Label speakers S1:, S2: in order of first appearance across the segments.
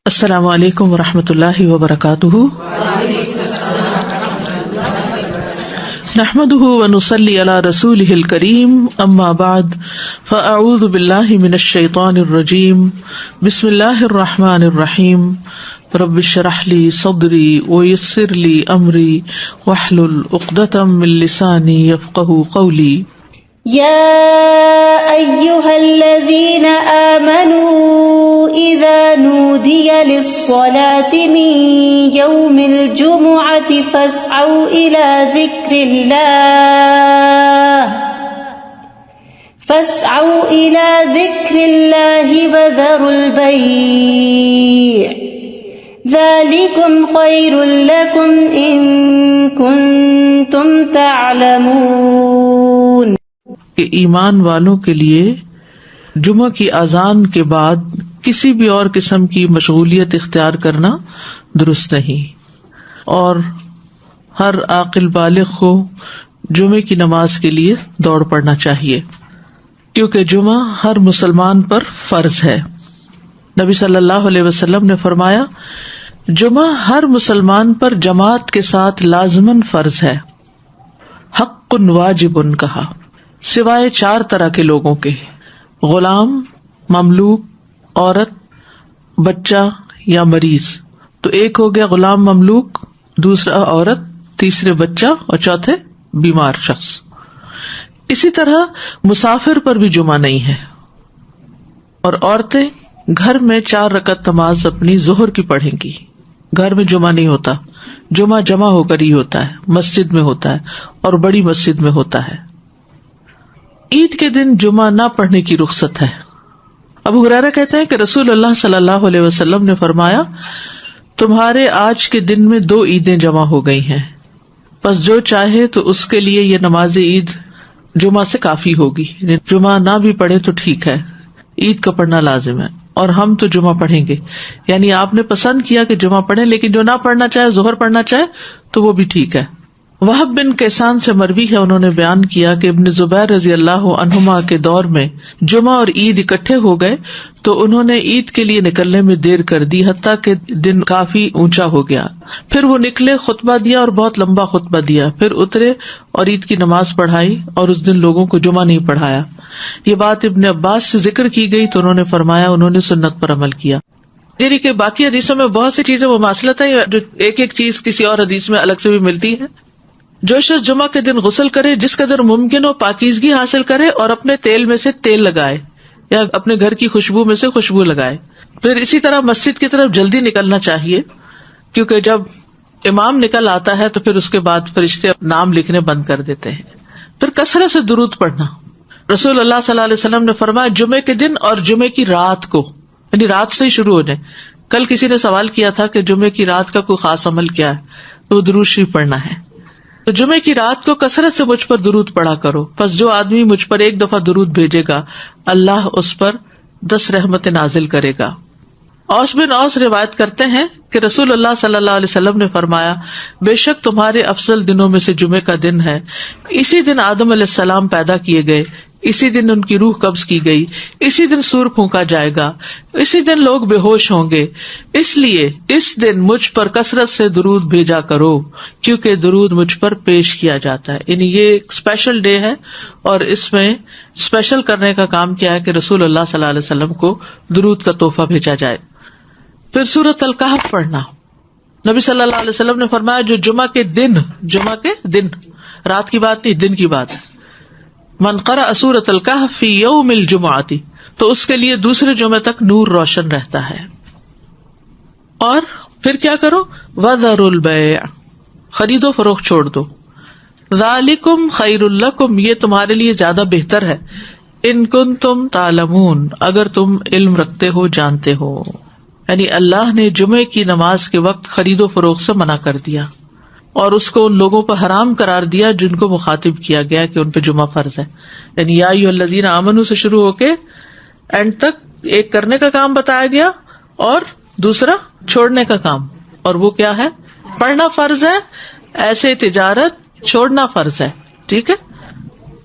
S1: السلام علیکم ورحمۃ اللہ وبرکاتہ. نحمده ونصلی علی رسوله الکریم. اما بعد فاعوذ باللہ من الشیطان الرجیم. بسم اللہ الرحمن الرحیم. رب اشرح لی صدری ویسر لی امری واحلل عقدۃ من لسانی یفقہوا قولی.
S2: يا أيها الذين آمنوا إذا نودي للصلاة من يوم الجمعة فاسعوا إلى ذكر الله وذروا البيع ذلكم خير لكم إن كنتم تعلمون.
S1: کہ ایمان والوں کے لیے جمعہ کی اذان کے بعد کسی بھی اور قسم کی مشغولیت اختیار کرنا درست نہیں، اور ہر عاقل بالغ کو جمعے کی نماز کے لیے دوڑ پڑنا چاہیے، کیونکہ جمعہ ہر مسلمان پر فرض ہے. نبی صلی اللہ علیہ وسلم نے فرمایا، جمعہ ہر مسلمان پر جماعت کے ساتھ لازماً فرض ہے. حق واجب کہا، سوائے 4 طرح کے لوگوں کے: غلام، مملوک، عورت، بچہ یا مریض. تو ایک ہو گیا غلام، مملوک، دوسرا عورت، تیسرے بچہ اور چوتھے بیمار شخص. اسی طرح مسافر پر بھی جمعہ نہیں ہے، اور عورتیں گھر میں 4 رکعت نماز اپنی ظہر کی پڑھیں گی. گھر میں جمعہ نہیں ہوتا، جمعہ جمع ہو کر ہی ہوتا ہے، مسجد میں ہوتا ہے اور بڑی مسجد میں ہوتا ہے. عید کے دن جمعہ نہ پڑھنے کی رخصت ہے. ابو ہریرہ کہتے ہیں کہ رسول اللہ صلی اللہ علیہ وسلم نے فرمایا، تمہارے آج کے دن میں 2 عیدیں جمع ہو گئی ہیں، پس جو چاہے تو اس کے لیے یہ نماز عید جمعہ سے کافی ہوگی. جمعہ نہ بھی پڑھے تو ٹھیک ہے، عید کا پڑھنا لازم ہے، اور ہم تو جمعہ پڑھیں گے. یعنی آپ نے پسند کیا کہ جمعہ پڑھیں، لیکن جو نہ پڑھنا چاہے، ظہر پڑھنا چاہے تو وہ بھی ٹھیک ہے. وہب بن کیسان سے مروی ہے، انہوں نے بیان کیا کہ ابن زبیر رضی اللہ عنہما کے دور میں جمعہ اور عید اکٹھے ہو گئے تو انہوں نے عید کے لیے نکلنے میں دیر کر دی، حتیٰ کہ دن کافی اونچا ہو گیا. پھر وہ نکلے، خطبہ دیا اور بہت لمبا خطبہ دیا، پھر اترے اور عید کی نماز پڑھائی، اور اس دن لوگوں کو جمعہ نہیں پڑھایا. یہ بات ابن عباس سے ذکر کی گئی تو انہوں نے فرمایا انہوں نے سنت پر عمل کیا. یعنی کہ باقی حدیثوں میں بہت سی چیزیں مماثلت ہے، جو ایک ایک چیز کسی اور حدیث میں الگ سے بھی ملتی ہے. جو شخص جمعہ کے دن غسل کرے، جس قدر ممکن ہو پاکیزگی حاصل کرے، اور اپنے تیل میں سے تیل لگائے یا اپنے گھر کی خوشبو میں سے خوشبو لگائے. پھر اسی طرح مسجد کی طرف جلدی نکلنا چاہیے، کیونکہ جب امام نکل آتا ہے تو پھر اس کے بعد فرشتے نام لکھنے بند کر دیتے ہیں. پھر کثرت سے درود پڑھنا. رسول اللہ صلی اللہ علیہ وسلم نے فرمایا، جمعے کے دن اور جمعے کی رات کو، یعنی رات سے ہی شروع ہو جائے. کل کسی نے سوال کیا تھا کہ جمعے کی رات کا کوئی خاص عمل کیا ہے، تو درود شریف پڑھنا ہے. تو جمعے کی رات کو کثرت سے مجھ پر درود پڑھا کرو، پس جو آدمی مجھ پر 1 دفعہ درود بھیجے گا، اللہ اس پر 10 رحمتیں نازل کرے گا. اوس بن اوس روایت کرتے ہیں کہ رسول اللہ صلی اللہ علیہ وسلم نے فرمایا، بے شک تمہارے افضل دنوں میں سے جمعے کا دن ہے. اسی دن آدم علیہ السلام پیدا کیے گئے، اسی دن ان کی روح قبض کی گئی، اسی دن سور پھونکا جائے گا، اسی دن لوگ بے ہوش ہوں گے. اس لیے اس دن مجھ پر کثرت سے درود بھیجا کرو، کیونکہ درود مجھ پر پیش کیا جاتا ہے. یعنی یہ ایک اسپیشل ڈے ہے، اور اس میں اسپیشل کرنے کا کام کیا ہے کہ رسول اللہ صلی اللہ علیہ وسلم کو درود کا تحفہ بھیجا جائے. پھر سورۃ الکہف پڑھنا. نبی صلی اللہ علیہ وسلم نے فرمایا، جو جمعہ کے دن، رات کی بات نہیں، دن کی بات، من قرأ سورۃ الکہف فی یوم الجمعۃ، تو اس کے لیے دوسرے جمعے تک نور روشن رہتا ہے. اور پھر کیا کرو، وذروا البیع، خرید و فروخت چھوڑ دو. ذالکم خیر لکم، یہ تمہارے لیے زیادہ بہتر ہے، ان کنتم تعلمون، اگر تم علم رکھتے ہو، جانتے ہو. یعنی اللہ نے جمعے کی نماز کے وقت خرید و فروخت سے منع کر دیا، اور اس کو ان لوگوں پر حرام قرار دیا جن کو مخاطب کیا گیا کہ ان پہ جمعہ فرض ہے. یعنی یا ایھا الذین آمنوا سے شروع ہو کے اینڈ تک ایک کرنے کا کام بتایا گیا اور دوسرا چھوڑنے کا کام. اور وہ کیا ہے؟ پڑھنا فرض ہے، ایسے تجارت چھوڑنا فرض ہے. ٹھیک ہے،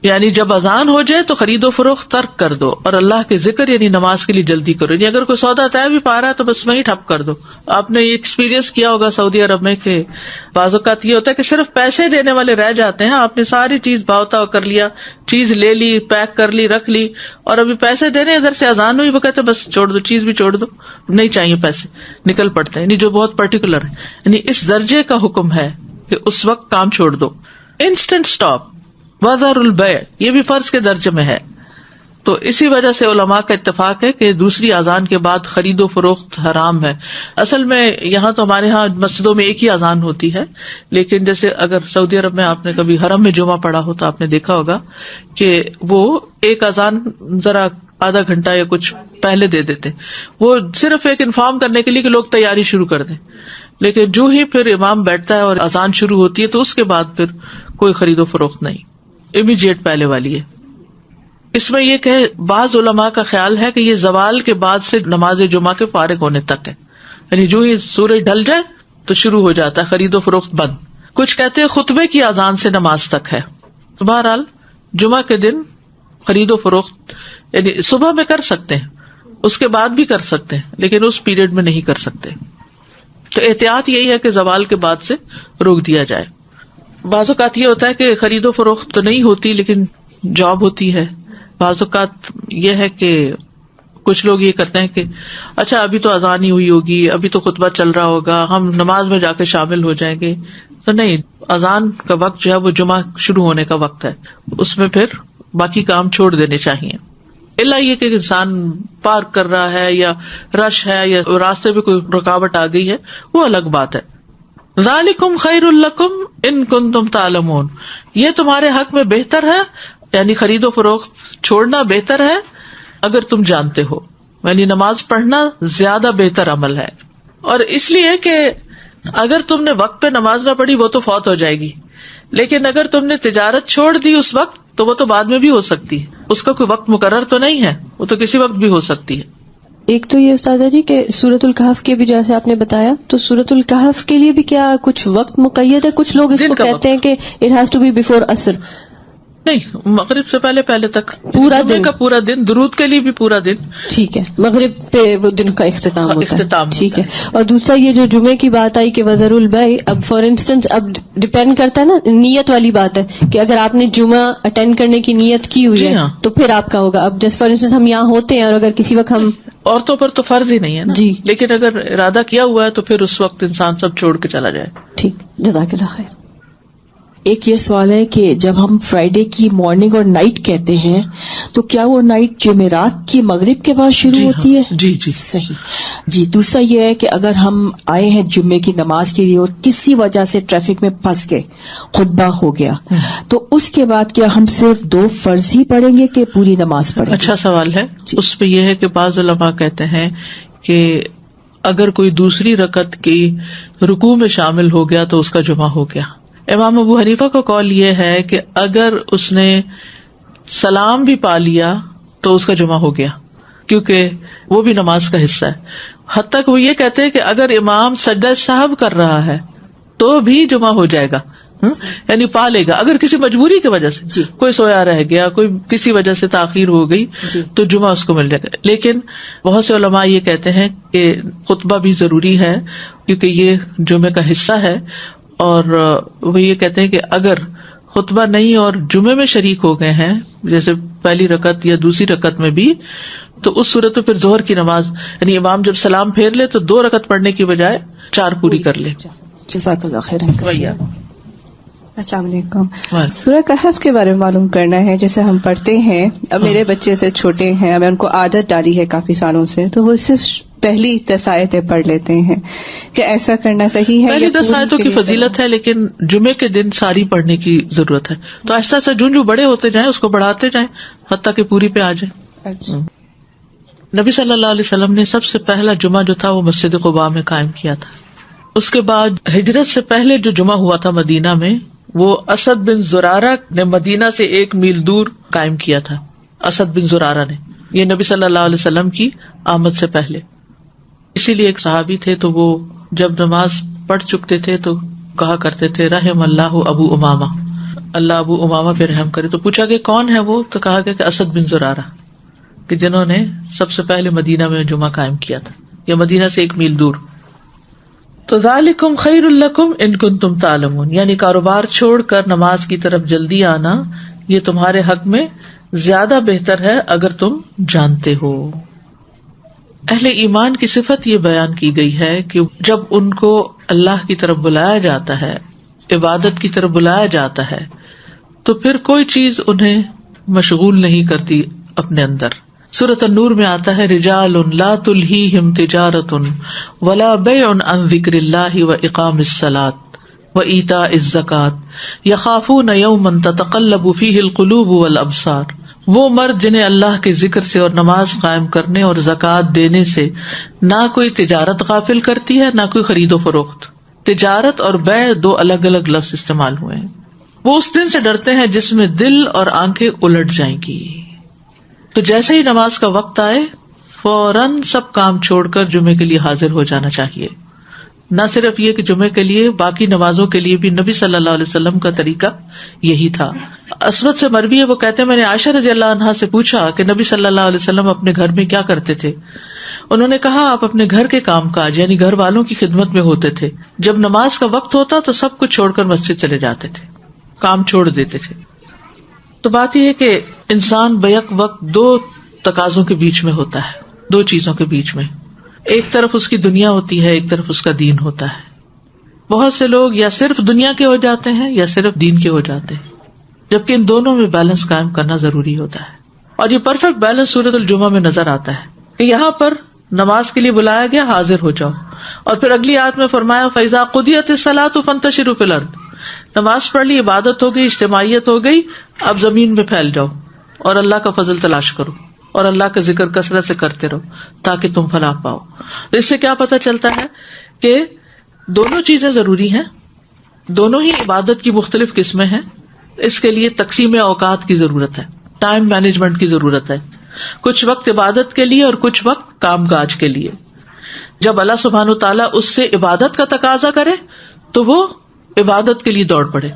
S1: یعنی جب اذان ہو جائے تو خرید و فروخت ترک کر دو اور اللہ کے ذکر یعنی نماز کے لیے جلدی کرو. یعنی اگر کوئی سودا طے بھی پا رہا ہے تو بس وہیں ٹھپ کر دو. آپ نے یہ ایکسپیرینس کیا ہوگا سعودی عرب میں کہ بعض اوقات یہ ہوتا ہے کہ صرف پیسے دینے والے رہ جاتے ہیں. آپ نے ساری چیز بھاؤ کر لیا, چیز لے لی, پیک کر لی, رکھ لی, اور ابھی پیسے دینے ادھر سے اذان ہوئی, وہ کہتے بس چھوڑ دو, چیز بھی چھوڑ دو, نہیں چاہیے پیسے, نکل پڑتے ہیں. یعنی جو بہت پرٹیکولر ہے, یعنی اس درجے کا حکم ہے کہ اس وقت کام چھوڑ دو. انسٹنٹ اسٹاپ, وذر البیع, یہ بھی فرض کے درجے میں ہے. تو اسی وجہ سے علماء کا اتفاق ہے کہ دوسری اذان کے بعد خرید و فروخت حرام ہے. اصل میں یہاں تو ہمارے ہاں مسجدوں میں ایک ہی اذان ہوتی ہے, لیکن جیسے اگر سعودی عرب میں آپ نے کبھی حرم میں جمعہ پڑھا ہو تو آپ نے دیکھا ہوگا کہ وہ ایک اذان ذرا آدھا گھنٹہ یا کچھ پہلے دے دیتے, وہ صرف ایک انفارم کرنے کے لیے کہ لوگ تیاری شروع کر دیں. لیکن جو ہی پھر امام بیٹھتا ہے اور اذان شروع ہوتی ہے تو اس کے بعد پھر کوئی خرید و فروخت نہیں, امیڈیٹ پہلے والی ہے. اس میں یہ کہ بعض علماء کا خیال ہے کہ یہ زوال کے بعد سے نماز جمعہ کے فارغ ہونے تک ہے, یعنی جو ہی سورج ڈھل جائے تو شروع ہو جاتا ہے خرید و فروخت بند. کچھ کہتے ہیں خطبے کی اذان سے نماز تک ہے. تو بہرحال جمعہ کے دن خرید و فروخت یعنی صبح میں کر سکتے ہیں, اس کے بعد بھی کر سکتے ہیں, لیکن اس پیریڈ میں نہیں کر سکتے. تو احتیاط یہی ہے کہ زوال کے بعد سے روک دیا جائے. بعض اوقات یہ ہوتا ہے کہ خرید و فروخت تو نہیں ہوتی لیکن جاب ہوتی ہے. بعض اوقات یہ ہے کہ کچھ لوگ یہ کرتے ہیں کہ اچھا ابھی تو اذان ہی ہوئی ہوگی, ابھی تو خطبہ چل رہا ہوگا, ہم نماز میں جا کے شامل ہو جائیں گے. تو نہیں, اذان کا وقت جو ہے وہ جمعہ شروع ہونے کا وقت ہے, اس میں پھر باقی کام چھوڑ دینے چاہیے. الا یہ کہ انسان پارک کر رہا ہے یا رش ہے یا راستے میں کوئی رکاوٹ آ گئی ہے, وہ الگ بات ہے. ذالکم خیر لکم ان کنتم تعلمون, یہ تمہارے حق میں بہتر ہے, یعنی خرید و فروخت چھوڑنا بہتر ہے اگر تم جانتے ہو. یعنی نماز پڑھنا زیادہ بہتر عمل ہے. اور اس لیے کہ اگر تم نے وقت پہ نماز نہ پڑھی وہ تو فوت ہو جائے گی, لیکن اگر تم نے تجارت چھوڑ دی اس وقت تو وہ تو بعد میں بھی ہو سکتی ہے, اس کا کوئی وقت مقرر تو نہیں ہے, وہ تو کسی وقت بھی ہو سکتی ہے.
S3: ایک تو یہ استاذہ جی کہ سورۃ الکہف کے بھی جیسے آپ نے بتایا, تو سورۃ الکہف کے لیے بھی کیا کچھ وقت مقید ہے؟ کچھ لوگ اس کو کہتے ہیں کہ it has to be before عصر.
S1: نہیں, مغرب سے پہلے تک
S3: پورا دن
S1: کا پورا دن, درود کے لیے بھی پورا دن.
S3: ٹھیک ہے, مغرب پہ وہ دن کا اختتام ہوتا ہے. ٹھیک ہے. اور دوسرا یہ جو جمعے کی بات آئی کہ وذر البیع, اب فار انسٹنس اب ڈپینڈ کرتا ہے نا, نیت والی بات ہے کہ اگر آپ نے جمعہ اٹینڈ کرنے کی نیت کی ہوئی ہے تو پھر آپ کا ہوگا. اب جیسے فار انسٹنس ہم یہاں ہوتے ہیں اور اگر کسی وقت ہم,
S1: عورتوں پر تو فرض ہی نہیں ہے نا,
S3: جی,
S1: لیکن اگر ارادہ کیا ہوا ہے تو پھر اس وقت انسان سب چھوڑ کے چلا جائے.
S3: ٹھیک, جزاک اللہ خیر.
S4: ایک یہ سوال ہے کہ جب ہم فرائیڈے کی مارننگ اور نائٹ کہتے ہیں تو کیا وہ نائٹ جمعرات کی مغرب کے بعد شروع ہوتی ہے؟
S1: جی
S4: صحیح. جی, دوسرا یہ ہے کہ اگر ہم آئے ہیں جمعے کی نماز کے لیے اور کسی وجہ سے ٹریفک میں پھنس گئے, خطبہ ہو گیا, تو اس کے بعد کیا ہم صرف 2 فرض ہی پڑھیں گے کہ پوری نماز پڑھیں گے؟
S1: اچھا سوال ہے. اس پہ یہ ہے کہ بعض علماء کہتے ہیں کہ اگر کوئی دوسری رکعت کی رکوع میں شامل ہو گیا تو اس کا جمعہ ہو گیا. امام ابو حنیفہ کا قول یہ ہے کہ اگر اس نے سلام بھی پا لیا تو اس کا جمعہ ہو گیا, کیونکہ وہ بھی نماز کا حصہ ہے. حتیٰ کہ وہ یہ کہتے ہیں کہ اگر امام سجدہ سہو کر رہا ہے تو بھی جمعہ ہو جائے گا, یعنی پا لے گا. اگر کسی مجبوری کی وجہ سے کوئی سویا رہ گیا, کوئی کسی وجہ سے تاخیر ہو گئی تو جمعہ اس کو مل جائے گا. لیکن بہت سے علماء یہ کہتے ہیں کہ خطبہ بھی ضروری ہے کیونکہ یہ جمعے کا حصہ ہے, اور وہ یہ کہتے ہیں کہ اگر خطبہ نہیں اور جمعے میں شریک ہو گئے ہیں جیسے پہلی رکعت یا دوسری رکعت میں بھی, تو اس صورت میں پھر ظہر کی نماز یعنی امام جب سلام پھیر لے تو 2 رکعت پڑھنے کی بجائے 4 پوری کر لے.
S4: جزاک اللہ خیر.
S5: السلام علیکم. سورہ کہف کے بارے میں معلوم کرنا ہے. جیسے ہم پڑھتے ہیں, اب میرے بچے سے چھوٹے ہیں, میں ان کو عادت ڈالی ہے کافی سالوں سے, تو وہ صرف پہلی 10 آیتیں پڑھ لیتے ہیں. کہ ایسا کرنا صحیح ہے؟
S1: پہلی 10 آیتوں کی فضیلت ہے, لیکن جمعے کے دن ساری پڑھنے کی ضرورت ہے. تو آہستہ آہستہ جو بڑے ہوتے جائیں اس کو بڑھاتے جائیں حتیٰ کہ پوری پہ آ جائیں.
S5: اچھا.
S1: نبی صلی اللہ علیہ وسلم نے سب سے پہلا جمعہ جو تھا وہ مسجد قباء میں قائم کیا تھا. اس کے بعد ہجرت سے پہلے جو جمعہ ہوا تھا مدینہ میں وہ اسد بن زرارہ نے مدینہ سے 1 میل دور قائم کیا تھا. اسد بن زرارہ نے, یہ نبی صلی اللہ علیہ وسلم کی آمد سے پہلے. اسی لیے ایک صحابی تھے تو وہ جب نماز پڑھ چکتے تھے تو کہا کرتے تھے رحم اللہ ابو امامہ, اللہ ابو امامہ پہ رحم کرے. تو پوچھا کہ کون ہے وہ؟ تو کہا گیا کہ اسد بن زرارہ، کہ جنہوں نے سب سے پہلے مدینہ میں جمعہ قائم کیا تھا، یا مدینہ سے 1 میل دور. تو ذالکم خیر لکم ان کنتم تعلمون، یعنی کاروبار چھوڑ کر نماز کی طرف جلدی آنا یہ تمہارے حق میں زیادہ بہتر ہے اگر تم جانتے ہو. اہل ایمان کی صفت یہ بیان کی گئی ہے کہ جب ان کو اللہ کی طرف بلایا جاتا ہے، عبادت کی طرف بلایا جاتا ہے، تو پھر کوئی چیز انہیں مشغول نہیں کرتی اپنے اندر. سورۃ النور میں آتا ہے رجال لا تلہیہم تجارۃ ولا بیع عن ذکر اللہ واقام الصلاۃ وایتاء الزکاۃ یخافون یوما تتقلب فیہ القلوب والابصار. وہ مرد جنہیں اللہ کے ذکر سے اور نماز قائم کرنے اور زکوٰۃ دینے سے نہ کوئی تجارت غافل کرتی ہے، نہ کوئی خرید و فروخت. تجارت اور بیع 2 الگ الگ لفظ استعمال ہوئے ہیں. وہ اس دن سے ڈرتے ہیں جس میں دل اور آنکھیں الٹ جائیں گی. تو جیسے ہی نماز کا وقت آئے فوراً سب کام چھوڑ کر جمعے کے لیے حاضر ہو جانا چاہیے. نہ صرف یہ کہ جمعے کے لیے، باقی نمازوں کے لیے بھی نبی صلی اللہ علیہ وسلم کا طریقہ یہی تھا. اسود سے مروی ہے، وہ کہتے ہیں میں نے عائشہ رضی اللہ عنہا سے پوچھا کہ نبی صلی اللہ علیہ وسلم اپنے گھر میں کیا کرتے تھے. انہوں نے کہا آپ اپنے گھر کے کام کاج یعنی گھر والوں کی خدمت میں ہوتے تھے. جب نماز کا وقت ہوتا تو سب کچھ چھوڑ کر مسجد چلے جاتے تھے، کام چھوڑ دیتے تھے. تو بات یہ ہے کہ انسان بیک وقت 2 تقاضوں کے بیچ میں ہوتا ہے، 2 چیزوں کے بیچ میں. ایک طرف اس کی دنیا ہوتی ہے، ایک طرف اس کا دین ہوتا ہے. بہت سے لوگ یا صرف دنیا کے ہو جاتے ہیں یا صرف دین کے ہو جاتے ہیں، جبکہ ان دونوں میں بیلنس قائم کرنا ضروری ہوتا ہے. اور یہ پرفیکٹ بیلنس سورۃ الجمعہ میں نظر آتا ہے کہ یہاں پر نماز کے لیے بلایا گیا، حاضر ہو جاؤ. اور پھر اگلی آیت میں فرمایا فَإِذَا قُضِيَتِ الصَّلَاةُ فَانتَشِرُوا فِي الْأَرْضِ. نماز پڑھ لی، عبادت ہو گئی، اجتماعیت ہو گئی، اب زمین میں پھیل جاؤ اور اللہ کا فضل تلاش کرو اور اللہ کا ذکر کثرت سے کرتے رہو تاکہ تم فلاح پاؤ. تو اس سے کیا پتہ چلتا ہے کہ دونوں چیزیں ضروری ہیں، دونوں ہی عبادت کی مختلف قسمیں ہیں. اس کے لیے تقسیم اوقات کی ضرورت ہے، ٹائم مینجمنٹ کی ضرورت ہے. کچھ وقت عبادت کے لیے اور کچھ وقت کام کاج کے لیے. جب اللہ سبحانہ و تعالیٰ اس سے عبادت کا تقاضا کرے تو وہ عبادت کے لیے دوڑ پڑے،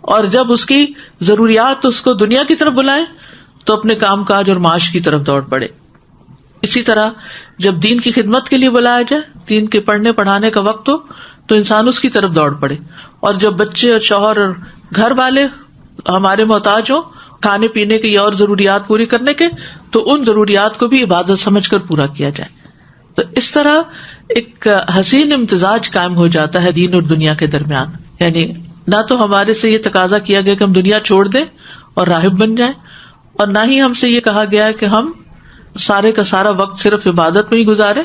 S1: اور جب اس کی ضروریات اس کو دنیا کی طرف بلائیں تو اپنے کام کاج اور معاش کی طرف دوڑ پڑے. اسی طرح جب دین کی خدمت کے لیے بلایا جائے، دین کے پڑھنے پڑھانے کا وقت ہو تو انسان اس کی طرف دوڑ پڑے. اور جب بچے اور شوہر اور گھر والے ہمارے محتاج ہوں کھانے پینے کی اور ضروریات پوری کرنے کے، تو ان ضروریات کو بھی عبادت سمجھ کر پورا کیا جائے. تو اس طرح ایک حسین امتزاج قائم ہو جاتا ہے دین اور دنیا کے درمیان. یعنی نہ تو ہمارے سے یہ تقاضا کیا گیا کہ ہم دنیا چھوڑ دیں اور راہب بن جائیں، اور نہ ہی ہم سے یہ کہا گیا ہے کہ ہم سارے کا سارا وقت صرف عبادت میں ہی گزارے.